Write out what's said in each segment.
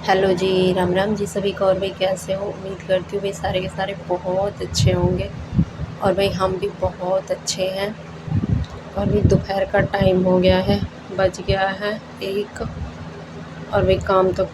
Hello जी, राम राम जी सभी को। और भाई कैसे हो? उम्मीद करती हूँ भाई सारे के सारे बहुत अच्छे होंगे। और भाई हम भी बहुत अच्छे हैं। और भाई दोपहर का टाइम हो गया है, बज गया है 1। और भाई काम तो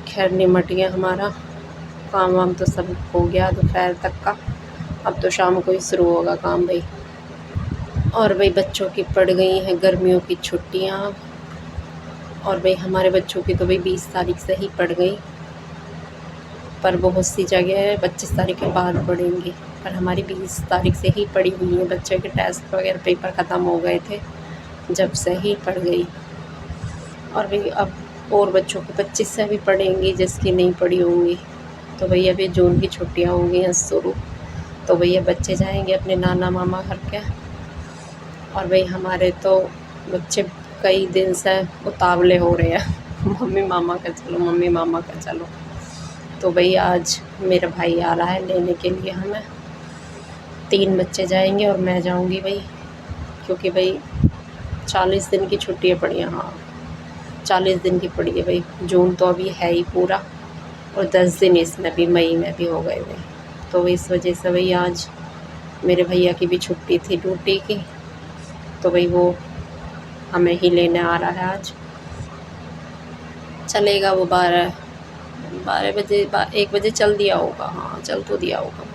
खैर निमट गया हमारा। काम वाम तो सब हो गया दोपहर तक का। अब तो शाम को ही शुरू होगा काम भाई। और भाई बच्चों की पड़ गई हैं गर्मियों की छुट्टियाँ। और भाई हमारे बच्चों की तो भाई 20 तारीख से ही पड़ गई, पर बहुत सी जगह 25 तारीख के बाद पढ़ेंगी। पर हमारी 20 तारीख से ही पड़ी हुई है। बच्चों के टेस्ट वगैरह पेपर ख़त्म हो गए थे, जब से ही पड़ गई। और भाई अब और बच्चों की 25 से भी पढ़ेंगी जिसकी नहीं पड़ी होंगी। तो भैया अभी जून की छुट्टियाँ हो गई हैं शुरू। तो भैया बच्चे जाएंगे अपने नाना मामा घर के। और भाई हमारे तो बच्चे कई दिन से उतावले हो रहे हैं मम्मी मामा का चलो, मम्मी मामा का चलो। तो भाई आज मेरा भाई आ रहा है लेने के लिए हमें। 3 बच्चे जाएंगे और मैं जाऊंगी भाई, क्योंकि भाई 40 दिन की छुट्टियाँ पड़ी हैं। हाँ, 40 दिन की पड़ी है भाई। जून तो अभी है ही पूरा, और 10 दिन इसमें भी मई में भी हो गए भाई। तो इस वजह से भाई आज मेरे भैया की भी छुट्टी थी ड्यूटी की, तो भाई वो हमें ही लेने आ रहा है आज। चलेगा वो 12 बजे 1 बजे चल दिया होगा। हाँ, चल तो दिया होगा।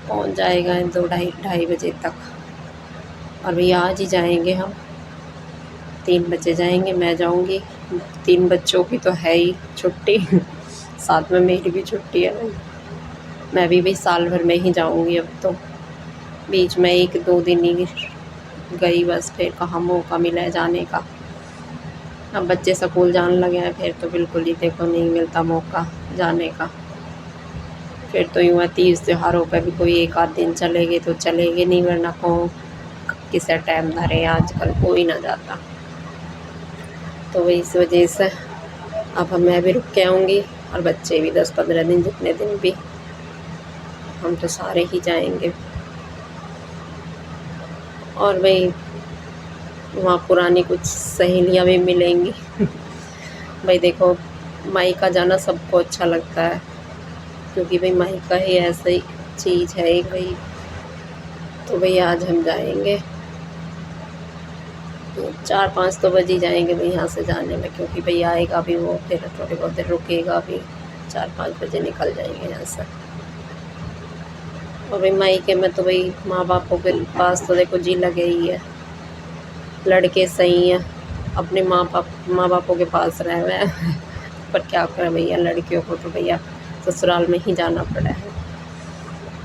पहुंच जाएगा 2 ढाई बजे तक। और भैया आज ही जाएंगे हम। 3 बजे जाएंगे, मैं जाऊंगी। 3 बच्चों की तो है ही छुट्टी साथ में मेरी भी छुट्टी है भाई। मैं भी भाई साल भर में ही जाऊंगी अब तो। बीच में 1-2 दिन ही गई बस, फिर कहाँ मौका मिला है जाने का। अब बच्चे स्कूल जाने लगे हैं, फिर तो बिल्कुल ही देखो नहीं मिलता मौका जाने का। फिर तो यूँ है तीज त्योहारों पर भी कोई 1 आध दिन चलेंगे तो चलेंगे, नहीं वरना को किसे टाइम धरे, आजकल कोई ना जाता। तो इस वजह से अब मैं भी रुक के आऊँगी, और बच्चे भी 10-15 दिन, जितने दिन भी, हम तो सारे ही जाएंगे। और भाई वहाँ पुरानी कुछ सहेलियाँ भी मिलेंगी भाई देखो, मायका जाना सबको अच्छा लगता है, क्योंकि भाई मायका ही ऐसी चीज़ है एक भाई। तो भाई आज हम जाएंगे। तो 4-5 तो बज ही जाएंगे भाई यहाँ से जाने में, क्योंकि भाई आएगा भी वो, फिर थोड़ी बहुत देर रुकेगा भी। 4-5 बजे निकल जाएंगे यहाँ से। और भाई मायके में तो भाई माँ बापों के पास तो देखो जी लगे ही है। लड़के सही हैं, अपने माँ बापों के पास रहे हुए हैं पर क्या करें भैया, लड़कियों को तो भैया ससुराल में ही जाना पड़ा है।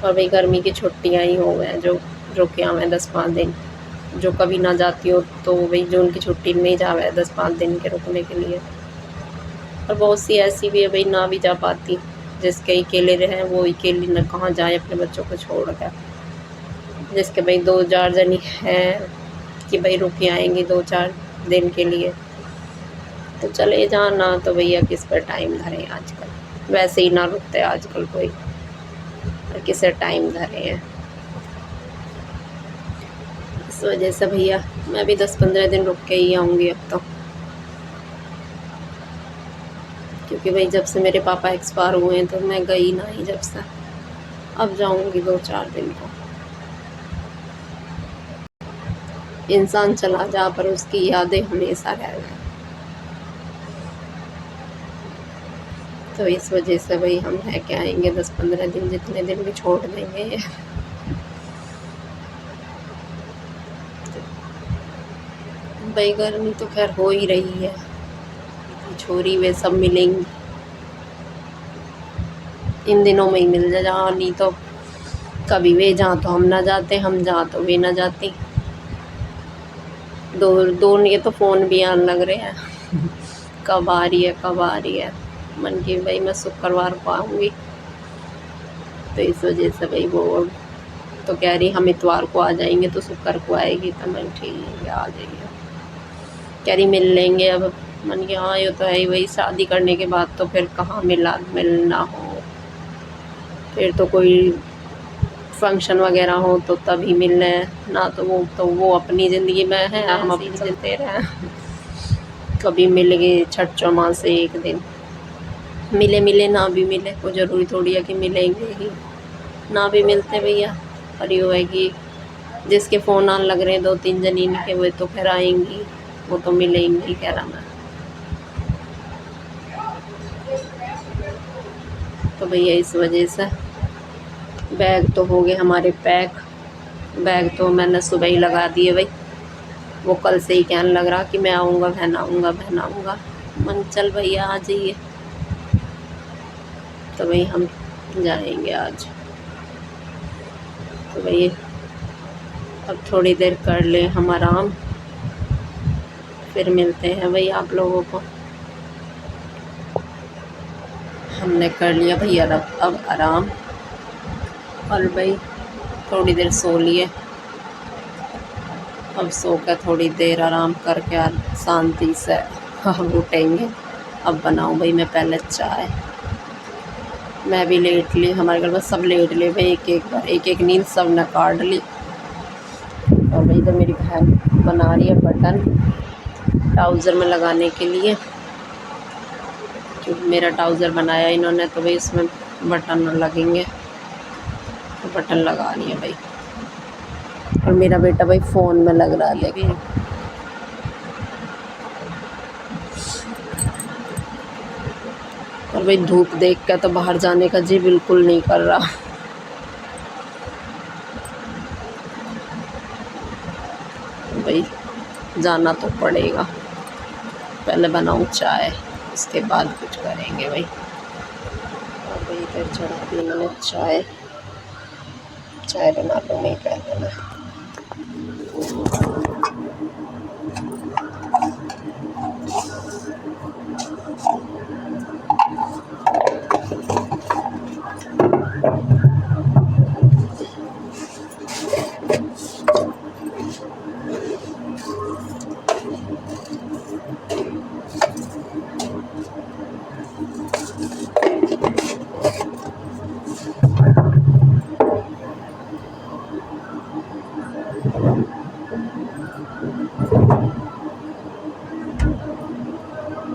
और भाई गर्मी की छुट्टियाँ ही हो गए हैं, जो रुके हुए हैं 10-5 दिन। जो कभी ना जाती हो तो भाई जून की छुट्टी में ही जावे है 10-5 दिन के रुकने के लिए। और बहुत सी ऐसी भी है भाई ना भी जा पाती, जिसके अकेले रहे वो अकेले न कहाँ जाए अपने बच्चों को छोड़ कर। जिसके भाई 2-4 जनी हैं कि भाई रुक के आएंगे 2-4 दिन के लिए, तो चले जाना। तो भैया किस पर टाइम धरे आजकल, वैसे ही ना रुकते आजकल कोई, और किसे टाइम धरे हैं। इस वजह से भैया मैं भी 10-15 दिन रुक के ही आऊँगी अब तो, क्योंकि भाई जब से मेरे पापा एक्सपायर हुए हैं तो मैं गई ना ही जब से। अब जाऊँगी 2-4 दिन को। इंसान चला जा पर उसकी यादें हमेशा रह जाए, तो इस वजह से भाई हम रह के आएंगे 10-15 दिन, जितने दिन भी छोड़ देंगे। भाई गर्मी तो खैर हो ही रही है, छोरी वे सब मिलेंगी इन दिनों में ही मिल जा, नहीं तो कभी वे जहाँ तो हम ना जाते, हम जहाँ तो वे ना जाती। दो ये तो फ़ोन भी आने लग रहे हैं कब आ रही है, कब आ रही है। मन की भाई मैं शुक्रवार को आऊँगी, तो इस वजह से भाई वो तो कह रही हम इतवार को आ जाएंगे, तो शुक्र को आएगी। तो मैं ठीक है आ जाइए, कह रही मिल लेंगे। अब मन की हाँ ये तो है ही, वही शादी करने के बाद तो फिर कहाँ मिलना हो, फिर तो कोई फंक्शन वगैरह हो तो तभी मिलना है ना। तो वो अपनी ज़िंदगी में है, हम अपनी चलते रहें। कभी मिल गए छठ चौमासे एक दिन, मिले मिले ना भी मिले, कोई ज़रूरी थोड़ी है कि मिलेंगे ही। ना भी मिलते भैया, और यूँ है कि जिसके फ़ोन आने लग रहे हैं 2-3 जनीन के, वो तो फिर आएंगी, वो तो मिलेंगी कह रहा मैं। तो भैया इस वजह से बैग तो हो गए हमारे पैक। बैग तो मैंने सुबह ही लगा दिए भाई, वो कल से ही कहने लग रहा कि मैं आऊँगा, बहन आऊँगा, बहन आऊँगा। मन चल भैया आ जाइए। तो भाई हम जाएंगे आज। तो भाई अब थोड़ी देर कर लें हम आराम, फिर मिलते हैं भाई आप लोगों को। हमने कर लिया भैया अब आराम, और भाई थोड़ी देर सो लिए। अब सो कर थोड़ी देर आराम करके शांति से हम उठेंगे। अब बनाऊँ भाई मैं पहले चाय। मैं भी लेट ली, हमारे घर में सब लेट ले भाई, एक एक नींद सब ने काट ली। और भाई इधर मेरी बहन बना रही है बटन ट्राउज़र में लगाने के लिए, क्योंकि मेरा ट्राउज़र बनाया इन्होंने, तो भाई इसमें बटन लगेंगे, तो बटन लगा रही है भाई। और मेरा बेटा भाई फ़ोन में लग रहा है लेकिन। और भाई धूप देख कर तो बाहर जाने का जी बिल्कुल नहीं कर रहा। भाई जाना तो पड़ेगा, पहले बनाऊँ चाय, उसके बाद कुछ करेंगे भाई। और भाई इधर चढ़ा दी मैंने चाय। चाय बना लो, नहीं कह देना।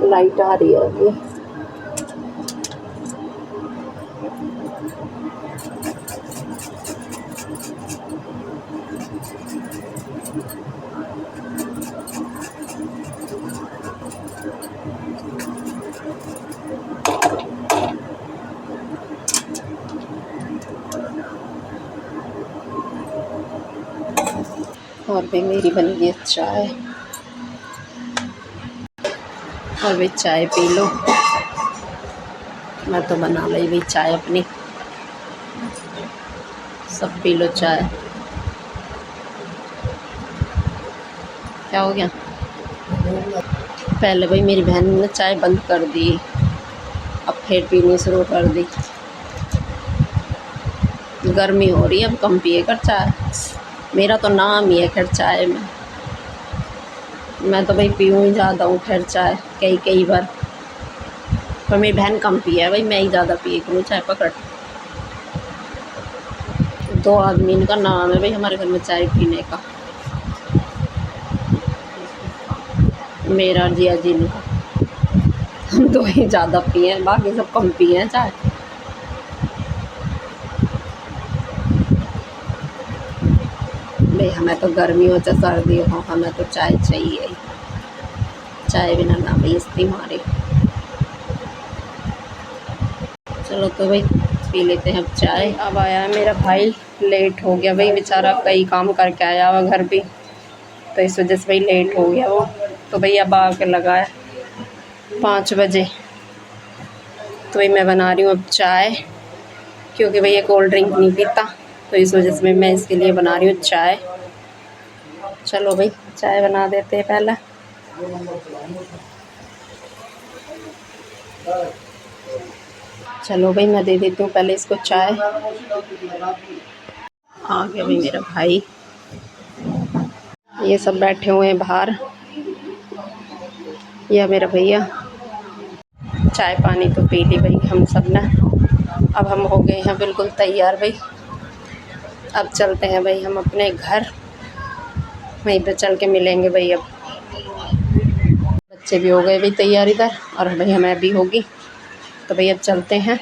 लाइट आ रही है अभी। और भाई मेरी बन गई चाय, और भाई चाय पी लो। मैं तो बना ली भाई चाय अपनी, सब पी लो चाय। क्या हो गया? पहले भाई मेरी बहन ने चाय बंद कर दी, अब फिर पीनी शुरू कर दी। गर्मी हो रही है, अब कम पिए कर चाय। मेरा तो नाम ही है खैर चाय में, मैं तो भाई पीऊँ ही ज़्यादा हूँ खैर चाय, कई बार। पर मेरी बहन कम पी है भाई, मैं ही ज़्यादा पिए करूँ चाय पकड़। 2 आदमी का नाम है भाई हमारे घर में चाय पीने का, मेरा और जिया जी का। हम 2 ही ज़्यादा पिए हैं, बाकी सब कम पिए हैं चाय। भाई हमें तो गर्मी हो चाहे सर्दी हो, हमें तो चाय चाहिए ही। चाय बिना ना भाई इस्ती मारे। चलो तो भाई पी लेते हैं अब चाय। अब आया है मेरा भाई, लेट हो गया भाई बेचारा, कई काम करके आया हुआ घर भी, तो इस वजह से भाई लेट हो गया वो। तो भाई अब आके लगा है 5 बजे। तो भाई मैं बना रही हूँ अब चाय, क्योंकि भाई ये कोल्ड ड्रिंक नहीं पीता, तो इस वजह से मैं इसके लिए बना रही हूँ चाय। चलो भाई चाय बना देते हैं पहले। चलो भाई मैं दे देती हूँ पहले इसको चाय। आ गया भाई मेरा भाई, ये सब बैठे हुए हैं बाहर। यह मेरा भैया। चाय पानी तो पी ली भाई हम सब ने, अब हम हो गए हैं बिल्कुल तैयार भाई। अब चलते हैं भाई हम अपने घर, वहीं पे चल के मिलेंगे भाई। अब बच्चे भी हो गए भाई तैयार इधर, और भाई हमें भी होगी। तो भाई अब चलते हैं।